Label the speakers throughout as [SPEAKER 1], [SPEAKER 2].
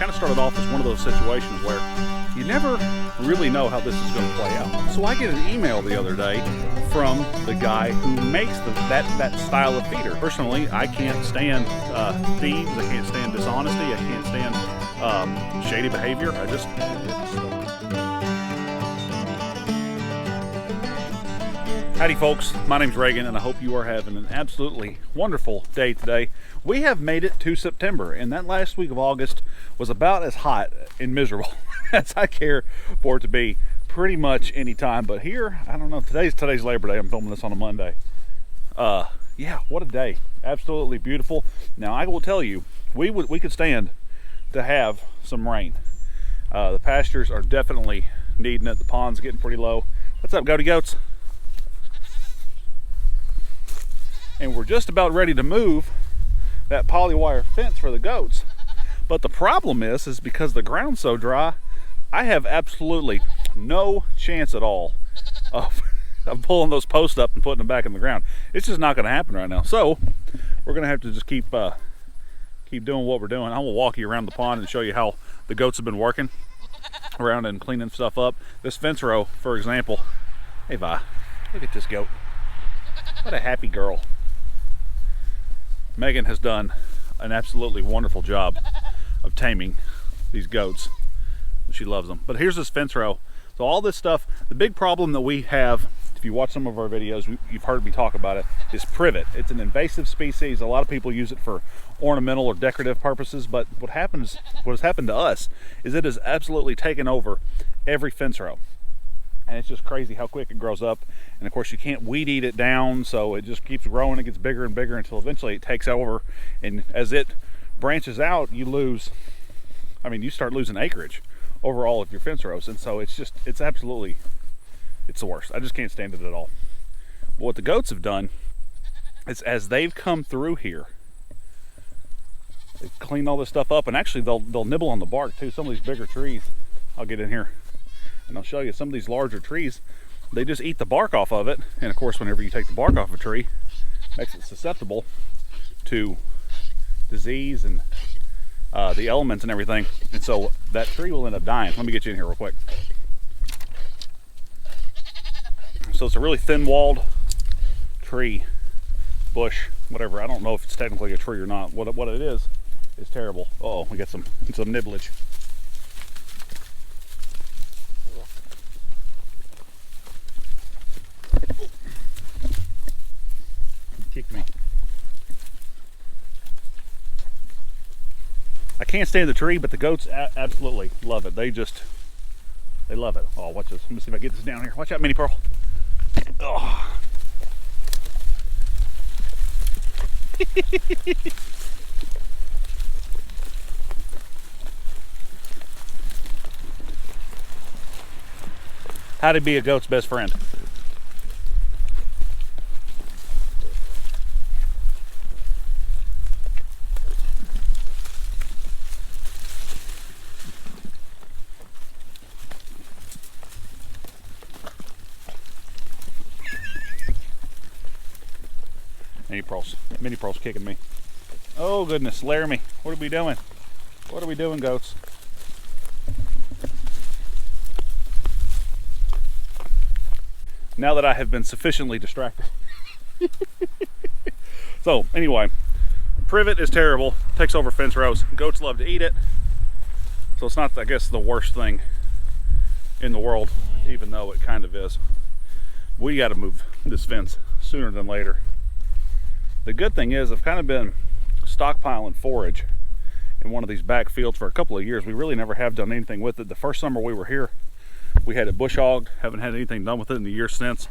[SPEAKER 1] kind of started off as one of those situations where you never really know how this is going to play out. So I get an email the other day from the guy who makes that style of feeder. Personally, I can't stand thieves. I can't stand dishonesty. I can't stand shady behavior. I just Howdy folks, my name's Reagan and I hope you are having an absolutely wonderful day today. We have made it to September, and that last week of August was about as hot and miserable as I care for it to be pretty much any time. But here, I don't know, today's Labor Day. I'm filming this on a Monday. Yeah, what a day. Absolutely beautiful. Now I will tell you, we could stand to have some rain. The pastures are definitely needing it. The pond's getting pretty low. What's up, goaty goats? And we're just about ready to move that polywire fence for the goats. But the problem is because the ground's so dry, I have absolutely no chance at all of pulling those posts up and putting them back in the ground. It's just not going to happen right now. So we're going to have to just keep doing what we're doing. I'm going to walk you around the pond and show you how the goats have been working around and cleaning stuff up. This fence row, for example. Hey Vi, look at this goat. What a happy girl. Megan has done an absolutely wonderful job of taming these goats. She loves them. But here's this fence row. So all this stuff, the big problem that we have, if you watch some of our videos, you've heard me talk about it, is privet. It's an invasive species. A lot of people use it for ornamental or decorative purposes, but what has happened to us is it has absolutely taken over every fence row. And it's just crazy how quick it grows up. And of course you can't weed eat it down, so it just keeps growing. It gets bigger and bigger until eventually it takes over. And as it branches out, you start losing acreage over all of your fence rows. And so it's the worst. I just can't stand it at all. But what the goats have done is, as they've come through here, they've cleaned all this stuff up, and actually they'll nibble on the bark too. Some of these bigger trees, I'll get in here and I'll show you some of these larger trees, they just eat the bark off of it. And of course, whenever you take the bark off a tree, it makes it susceptible to disease and the elements and everything. And so that tree will end up dying. Let me get you in here real quick. So it's a really thin-walled tree, bush, whatever. I don't know if it's technically a tree or not. What it is terrible. Uh-oh, we got some nibblage. Kicked me. I can't stand the tree, but the goats absolutely love it. They love it. Oh, watch this. Let me see if I get this down here. Watch out, Mini Pearl. Oh. How to be a goat's best friend. Mini Pearl's kicking me. Oh goodness, Laramie, what are we doing? What are we doing, goats? Now that I have been sufficiently distracted. So anyway, privet is terrible, takes over fence rows. Goats love to eat it. So it's not, I guess, the worst thing in the world, even though it kind of is. We got to move this fence sooner than later. The good thing is I've kind of been stockpiling forage in one of these back fields for a couple of years. We really never have done anything with it. The first summer we were here, we had it bush hogged. Haven't had anything done with it in the years since.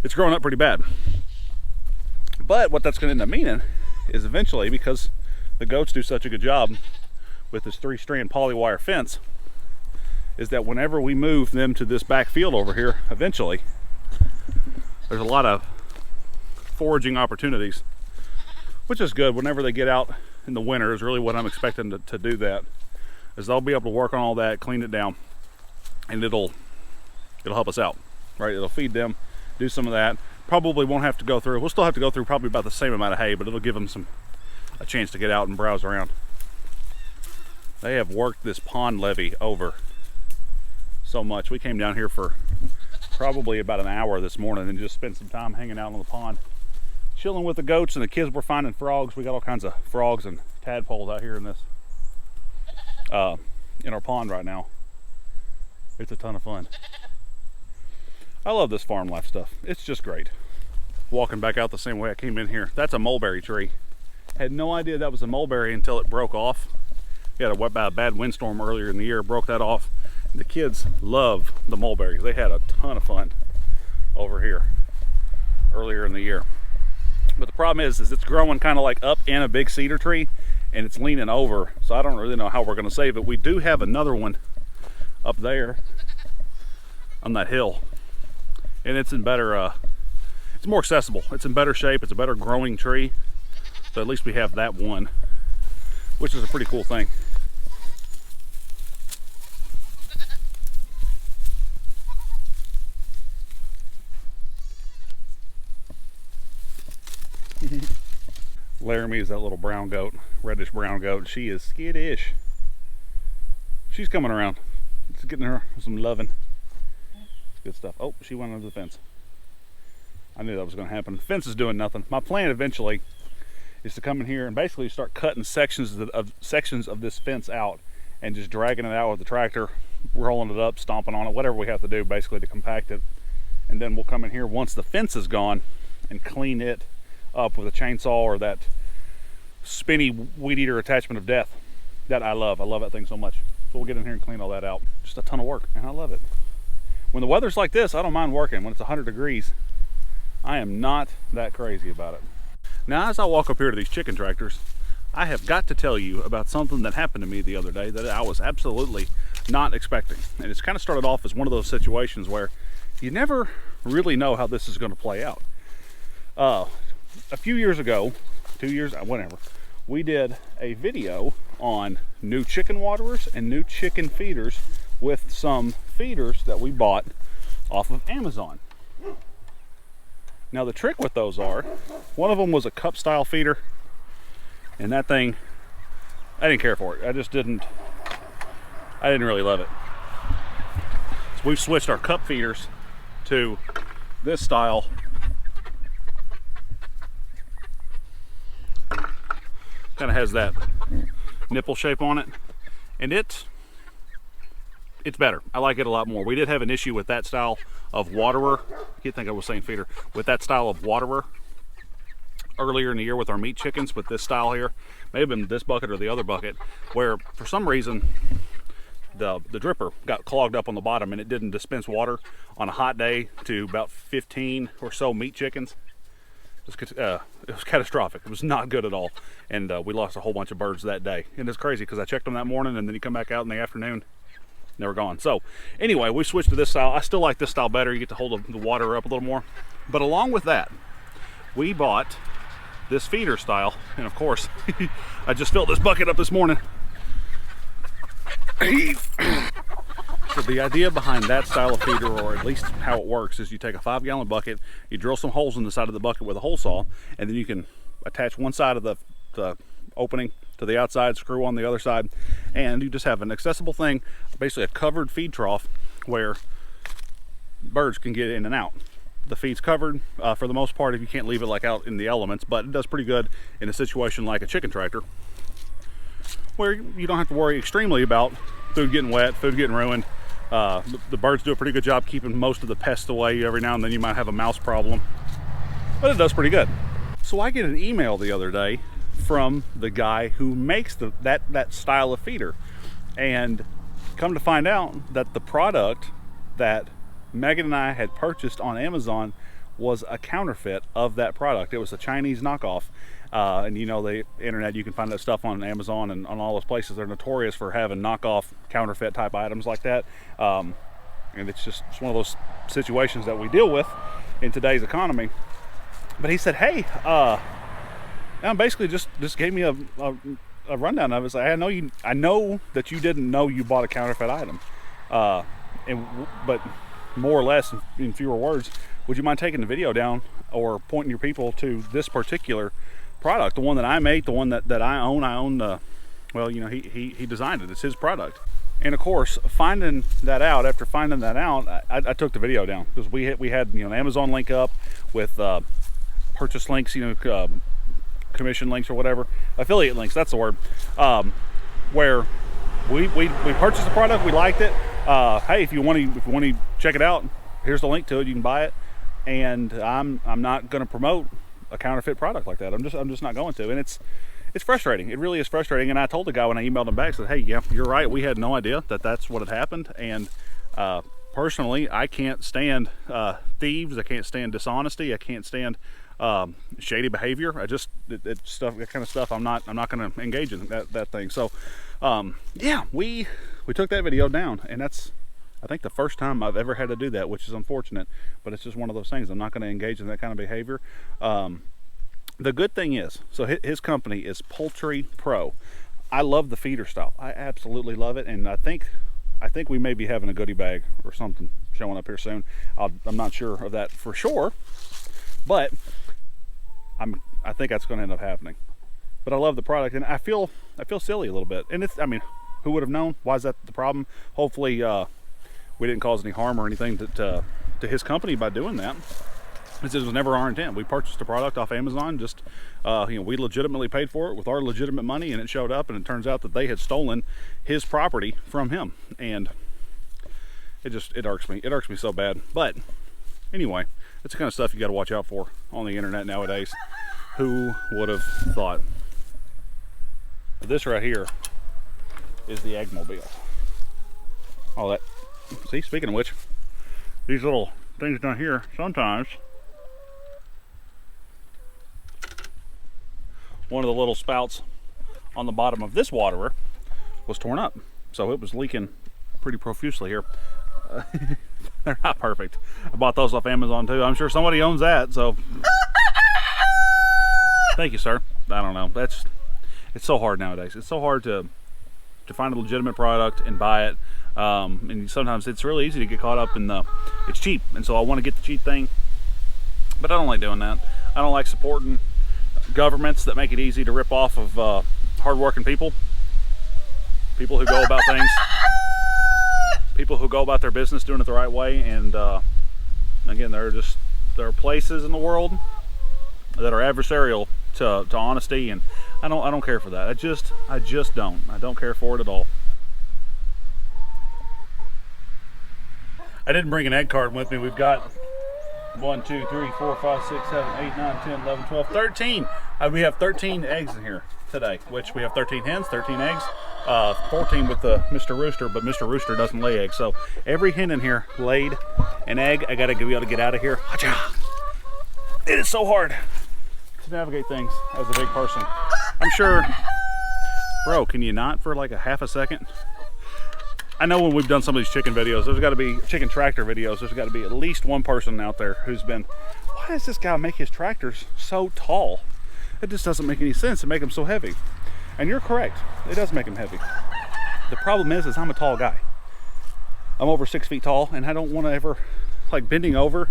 [SPEAKER 1] It's growing up pretty bad. But what that's going to end up meaning is eventually, because the goats do such a good job with this 3-strand polywire fence, is that whenever we move them to this back field over here, eventually, there's a lot of foraging opportunities, which is good. Whenever they get out in the winter is really what I'm expecting to do. That is, they'll be able to work on all that, clean it down, and it'll help us out, right? It'll feed them, do some of that. Probably won't have to go through, we'll still have to go through probably about the same amount of hay, but it'll give them a chance to get out and browse around. They have worked this pond levee over so much. We came down here for probably about an hour this morning and just spent some time hanging out on the pond, chilling with the goats, and the kids were finding frogs. We got all kinds of frogs and tadpoles out here in this in our pond right now. It's a ton of fun. I love this farm life stuff. It's just great. Walking back out the same way I came in here. That's a mulberry tree. Had no idea that was a mulberry until it broke off. We had a bad windstorm earlier in the year, broke that off. The kids love the mulberries. They had a ton of fun over here earlier in the year. But the problem is it's growing kind of like up in a big cedar tree, and it's leaning over, so I don't really know how we're going to save it. We do have another one up there on that hill, and it's in better, it's more accessible. It's in better shape. It's a better growing tree, so at least we have that one, which is a pretty cool thing. Laramie is that little brown goat, reddish brown goat. She is skittish. She's coming around. Just getting her some loving. Good stuff. Oh, she went under the fence. I knew that was going to happen. The fence is doing nothing. My plan eventually is to come in here and basically start cutting sections of this fence out and just dragging it out with the tractor, rolling it up, stomping on it, whatever we have to do basically to compact it. And then we'll come in here once the fence is gone and clean it up with a chainsaw or that spinny weed eater attachment of death that I love. I love that thing so much. So we'll get in here and clean all that out. Just a ton of work, and I love it. When the weather's like this, I don't mind working. When it's 100 degrees, I am not that crazy about it. Now, as I walk up here to these chicken tractors, I have got to tell you about something that happened to me the other day that I was absolutely not expecting. And it's kind of started off as one of those situations where you never really know how this is going to play out. A few years ago, 2 years, whatever, we did a video on new chicken waterers and new chicken feeders with some feeders that we bought off of Amazon. Now the trick with those are, one of them was a cup style feeder, and that thing, I didn't care for it. I didn't really love it. So we've switched our cup feeders to this style. Kind of has that nipple shape on it, and it's better. I like it a lot more. We did have an issue with that style of waterer. I can't think I was saying feeder. With that style of waterer earlier in the year with our meat chickens, with this style here, may have been this bucket or the other bucket, where for some reason the dripper got clogged up on the bottom and it didn't dispense water on a hot day to about 15 or so meat chickens. It was catastrophic. It was not good at all, and we lost a whole bunch of birds that day. And it's crazy because I checked them that morning, and then you come back out in the afternoon, they were gone. So anyway, we switched to this style. I still like this style better. You get to hold the water up a little more. But along with that, we bought this feeder style, and of course, I just filled this bucket up this morning. So the idea behind that style of feeder, or at least how it works, is you take a 5-gallon bucket, you drill some holes in the side of the bucket with a hole saw, and then you can attach one side of the opening to the outside, screw on the other side, and you just have an accessible thing, basically a covered feed trough where birds can get in and out. The feed's covered for the most part if you can't leave it like out in the elements, but it does pretty good in a situation like a chicken tractor where you don't have to worry extremely about food getting wet, food getting ruined. The birds do a pretty good job keeping most of the pests away. Every now and then you might have a mouse problem, but it does pretty good. So I get an email the other day from the guy who makes that style of feeder, and come to find out that the product that Megan and I had purchased on Amazon was a counterfeit of that product. It was a Chinese knockoff. And you know, the internet, you can find that stuff on Amazon and on all those places. They're notorious for having knockoff counterfeit type items like that. And it's one of those situations that we deal with in today's economy. But he said, hey, and basically just gave me a rundown of it. So I know that you didn't know you bought a counterfeit item. But more or less in fewer words, would you mind taking the video down or pointing your people to this particular product, the one that I make, the one that I own. I own Well, you know, he designed it. It's his product. And of course, after finding that out, I took the video down because we had you know, an Amazon link up with purchase links, you know, commission links or whatever, affiliate links. That's the word. Where we purchased the product, we liked it. Hey, if you want to check it out, here's the link to it. You can buy it. And I'm not going to promote a counterfeit product like that. I'm just not going to. And it's frustrating. It really is frustrating. And I told the guy when I emailed him back, I said, hey, yeah, you're right. We had no idea that that's what had happened. And personally, I can't stand thieves. I can't stand dishonesty. I can't stand shady behavior. That kind of stuff. I'm not going to engage in that thing. So yeah, we took that video down, and that's, I think, the first time I've ever had to do that, which is unfortunate, but it's just one of those things. I'm not going to engage in that kind of behavior. The good thing is, so his company is Poultry Pro. I love the feeder style. I absolutely love it, and I think we may be having a goodie bag or something showing up here soon. I'm not sure of that for sure, but I think that's going to end up happening. But I love the product, and I feel silly a little bit. And it's, I mean, who would have known? Why is that the problem? Hopefully, we didn't cause any harm or anything to his company by doing that. It was never our intent. We purchased the product off Amazon. Just you know, we legitimately paid for it with our legitimate money, and it showed up, and it turns out that they had stolen his property from him, and it irks me. It irks me so bad. But anyway, it's the kind of stuff you got to watch out for on the internet nowadays. Who would have thought? This right here is the Eggmobile. All that. See, speaking of which, these little things down here, sometimes one of the little spouts on the bottom of this waterer was torn up, so it was leaking pretty profusely here. They're not perfect. I bought those off Amazon too. I'm sure somebody owns that, so thank you, sir. I don't know. It's so hard nowadays. It's so hard to find a legitimate product and buy it. And sometimes it's really easy to get caught up in it's cheap, and so I want to get the cheap thing, but I don't like doing that. I don't like supporting governments that make it easy to rip off of hardworking people who go about things, people who go about their business doing it the right way. And again, there are places in the world that are adversarial to honesty, and I don't care for that. I just don't care for it at all. I didn't bring an egg carton with me. We've got 1, 2, 3, 4, 5, 6, 7, 8, 9, 10, 11, 12, 13. We have 13 eggs in here today, which we have 13 hens, 13 eggs, 14 with the Mr. Rooster, but Mr. Rooster doesn't lay eggs. So every hen in here laid an egg. I got to be able to get out of here. It is so hard to navigate things as a big person. I'm sure, bro, can you not for like a half a second? I know when we've done some of these chicken videos, there's got to be chicken tractor videos, there's got to be at least one person out there who's been, why does this guy make his tractors so tall? It just doesn't make any sense to make them so heavy. And you're correct, it does make them heavy. The problem is I'm a tall guy. I'm over 6 feet tall, and I don't want to ever, like, bending over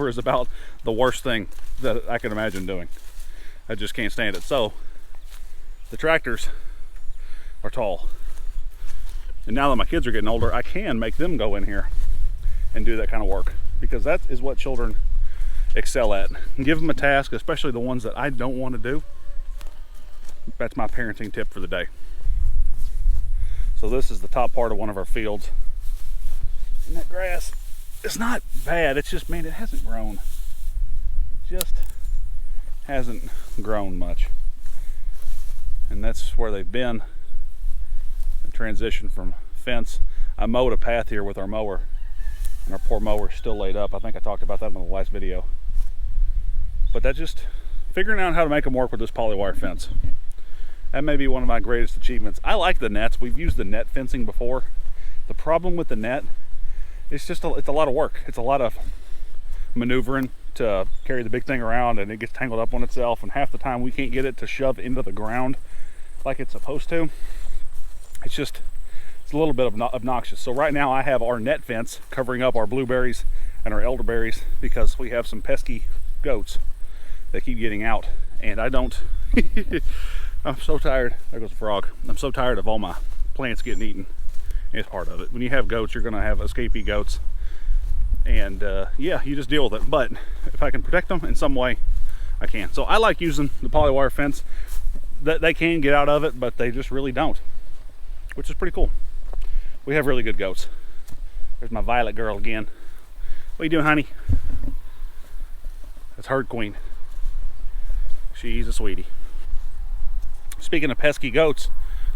[SPEAKER 1] is about the worst thing that I can imagine doing. I just can't stand it. So the tractors are tall, and now that my kids are getting older, I can make them go in here and do that kind of work, because that is what children excel at. And give them a task, especially the ones that I don't want to do. That's my parenting tip for the day. So this is the top part of one of our fields, and that grass, it's not bad, it's just, man, it hasn't grown. It just hasn't grown much. And that's where they've been. The transition from fence. I mowed a path here with our mower, and our poor mower's still laid up. I think I talked about that in the last video. But that's just figuring out how to make them work with this polywire fence. That may be one of my greatest achievements. I like the nets. We've used the net fencing before. The problem with the net, it's just it's a lot of work. It's a lot of maneuvering to carry the big thing around, and it gets tangled up on itself, and half the time we can't get it to shove into the ground like it's supposed to. It's a little bit obnoxious. So right now I have our net fence covering up our blueberries and our elderberries, because we have some pesky goats that keep getting out, and I don't I'm so tired. There goes the frog. I'm so tired of all my plants getting eaten. It's part of it. When you have goats, you're going to have escapee goats. And yeah, you just deal with it. But if I can protect them in some way, I can. So I like using the polywire fence. That they can get out of it, but they just really don't, which is pretty cool. We have really good goats. There's my violet girl again. What are you doing, honey? That's Herd Queen. She's a sweetie. Speaking of pesky goats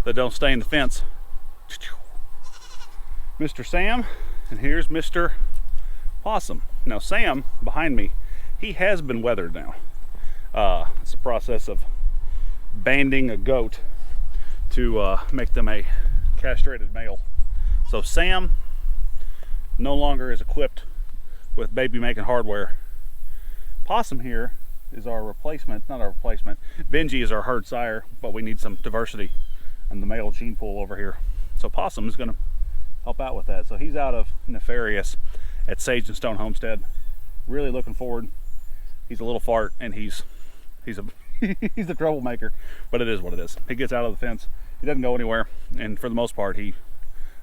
[SPEAKER 1] that don't stay in the fence, Mr. Sam, and here's Mr. Possum. Now Sam, behind me, he has been weathered now. It's a process of banding a goat to make them a castrated male. So Sam no longer is equipped with baby making hardware. Possum here is our replacement, not our replacement. Benji is our herd sire, but we need some diversity in the male gene pool over here. So Possum is gonna help out with that. So he's out of Nefarious at Sage and Stone Homestead. Really looking forward. He's a little fart and he's a he's a troublemaker, but it is what it is. He gets out of the fence. He doesn't go anywhere, and for the most part, he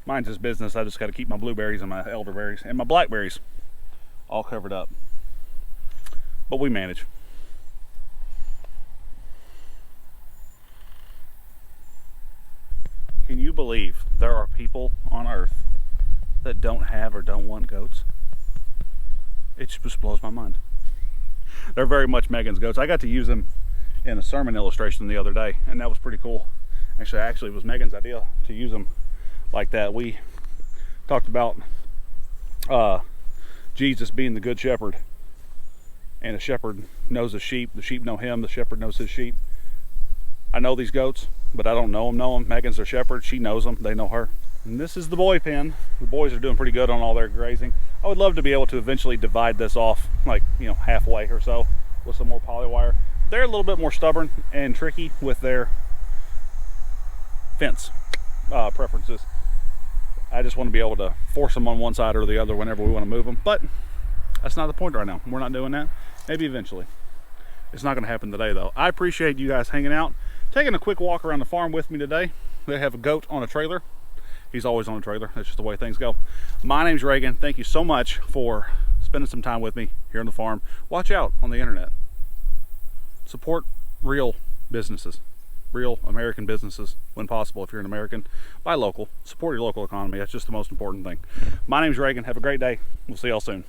[SPEAKER 1] minds his business. I just got to keep my blueberries and my elderberries and my blackberries all covered up. But we manage. Can you believe there are people on Earth that don't have or don't want goats? It just blows my mind. They're very much Megan's goats. I got to use them in a sermon illustration the other day, and that was pretty cool. Actually it was Megan's idea to use them like that. We talked about Jesus being the good shepherd, and a shepherd knows his sheep, the sheep know him, the shepherd knows his sheep. I know these goats, but I don't know them. Megan's their shepherd. She knows them, they know her. And this is the boy pen. The boys are doing pretty good on all their grazing. I would love to be able to eventually divide this off, like, you know, halfway or so with some more polywire. They're a little bit more stubborn and tricky with their fence preferences. I just want to be able to force them on one side or the other whenever we want to move them, but that's not the point right now. We're not doing that. Maybe eventually. It's not going to happen today, though. I appreciate you guys hanging out, taking a quick walk around the farm with me today. They have a goat on a trailer. He's always on a trailer. That's just the way things go. My name's Reagan. Thank you so much for spending some time with me here on the farm. Watch out on the internet. Support real businesses, real American businesses when possible. If you're an American, buy local. Support your local economy. That's just the most important thing. My name's Reagan. Have a great day. We'll see y'all soon.